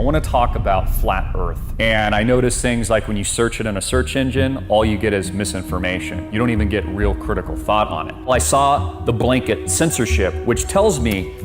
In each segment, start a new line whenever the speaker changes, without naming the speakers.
I want to talk about flat Earth. And I notice things like when you search it in a search engine, all you get is misinformation. You don't even get real critical thought on it. Well, I saw the blanket censorship, which tells me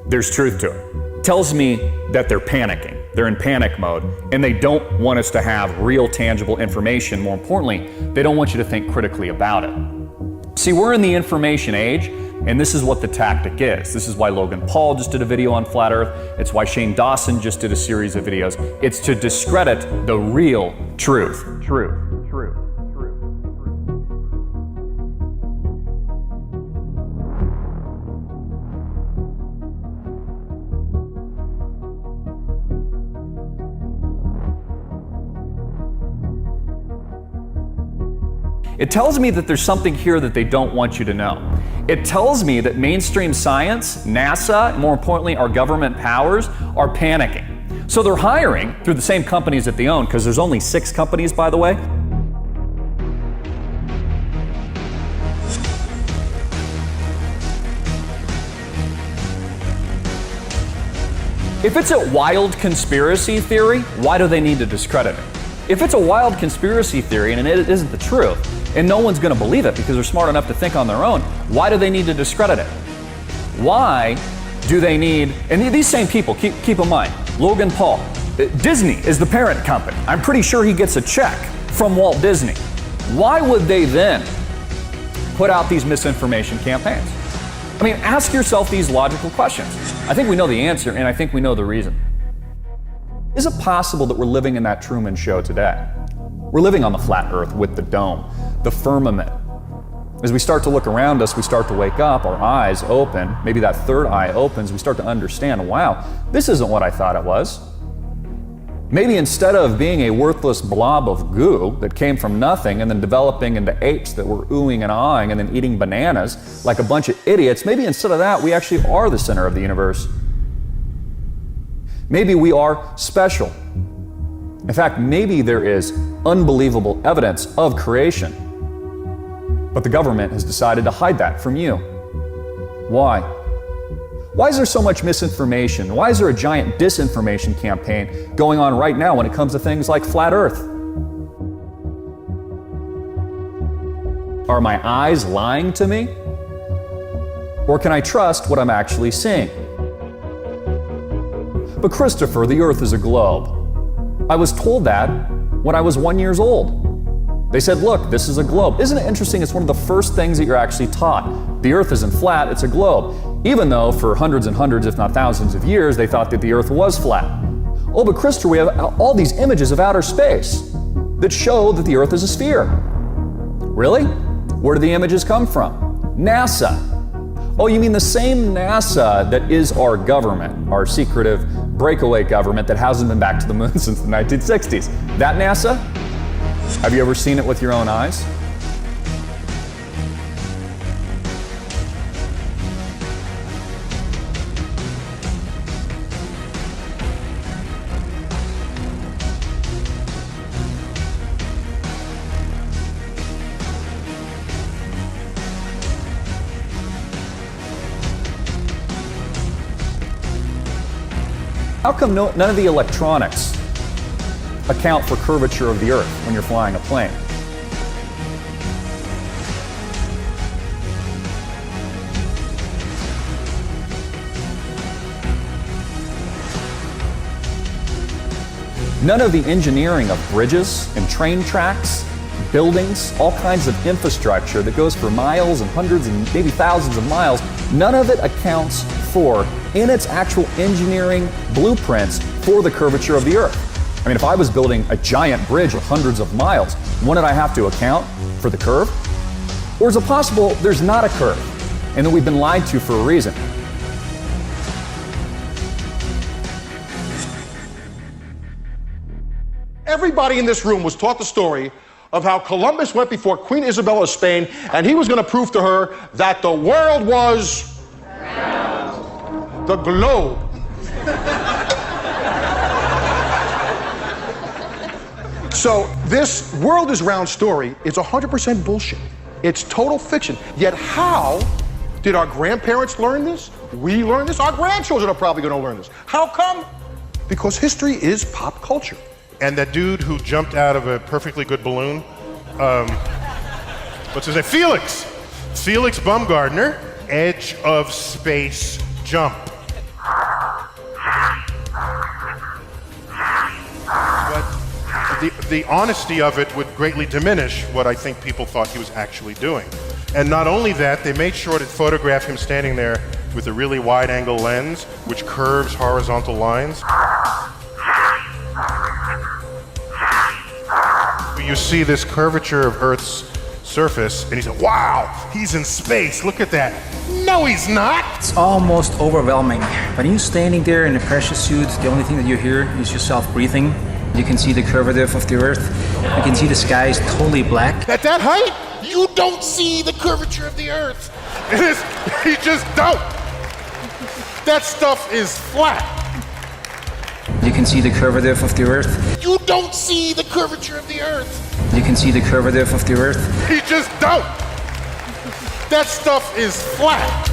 there's truth to it. Tells me that they're panicking. They're in panic mode, and they don't want us to have real tangible information. More importantly, they don't want you to think critically about it. See, we're in the information age, and this is what the tactic is. This is why Logan Paul just did a video on flat Earth. It's why Shane Dawson just did a series of videos. It's to discredit the real truth. It tells me that there's something here that they don't want you to know. It tells me that mainstream science, NASA, and more importantly, our government powers are panicking. So they're hiring through the same companies that they own, because there's only 6 companies, by the way. If it's a wild conspiracy theory, why do they need to discredit it? If it's a wild conspiracy theory and it isn't the truth, and no one's going to believe it because they're smart enough to think on their own, why do they need to discredit it? Why do they need, and these same people, keep in mind, Logan Paul, Disney is the parent company. I'm pretty sure he gets a check from Walt Disney. Why would they then put out these misinformation campaigns? I mean, ask yourself these logical questions. I think we know the answer, and I think we know the reason. Is it possible that we're living in that Truman Show today? We're living on the flat Earth with the dome, the firmament. As we start to look around us, we start to wake up, our eyes open, maybe that third eye opens, we start to understand, wow, this isn't what I thought it was. Maybe instead of being a worthless blob of goo that came from nothing and then developing into apes that were oohing and ahhing and then eating bananas like a bunch of idiots, maybe instead of that, we actually are the center of the universe. Maybe we are special. In fact, maybe there is unbelievable evidence of creation, but the government has decided to hide that from you. Why? Why is there so much misinformation? Why is there a giant disinformation campaign going on right now when it comes to things like flat Earth? Are my eyes lying to me? Or can I trust what I'm actually seeing? But Christopher, the Earth is a globe. I was told that when I was 1 year old. They said, look, this is a globe. Isn't it interesting? It's one of the first things that you're actually taught. The Earth isn't flat, it's a globe. Even though for hundreds and hundreds, if not thousands of years, they thought that the Earth was flat. Oh, but Christopher, we have all these images of outer space that show that the Earth is a sphere. Really? Where do the images come from? NASA. Oh, you mean the same NASA that is our government, our secretive breakaway government that hasn't been back to the moon since the 1960s. That NASA? Have you ever seen it with your own eyes? How come none of the electronics account for curvature of the Earth when you're flying a plane? None of the engineering of bridges and train tracks, buildings, all kinds of infrastructure that goes for miles and hundreds and maybe thousands of miles, none of it accounts for, in its actual engineering blueprints, for the curvature of the Earth. I mean, if I was building a giant bridge of hundreds of miles, wouldn't I have to account for the curve? Or is it possible there's not a curve and that we've been lied to for a reason?
Everybody in this room was taught the story of how Columbus went before Queen Isabella of Spain and he was going to prove to her that the world was round. The globe. So this world is round story is 100% bullshit. It's total fiction. Yet how did our grandparents learn this? We learned this? Our grandchildren are probably going to learn this. How come? because history is pop culture.
And that dude who jumped out of a perfectly good balloon, what's his name? Felix Baumgartner, edge of space jump. But the honesty of it would greatly diminish what I think people thought he was actually doing. And not only that, they made sure to photograph him standing there with a really wide-angle lens, which curves horizontal lines. You see this curvature of Earth's surface, and he said, wow, he's in space, look at that. No, he's not.
It's almost overwhelming. When you're standing there in a pressure suit, the only thing that you hear is yourself breathing. You can see the curvature of the Earth. You can see the sky is totally black.
At that height, you don't see the curvature of the Earth. You just don't. That stuff is flat.
You can see the curvature of the Earth.
You don't see the curvature of the Earth.
You can see the curvature of the Earth.
You just don't. That stuff is flat.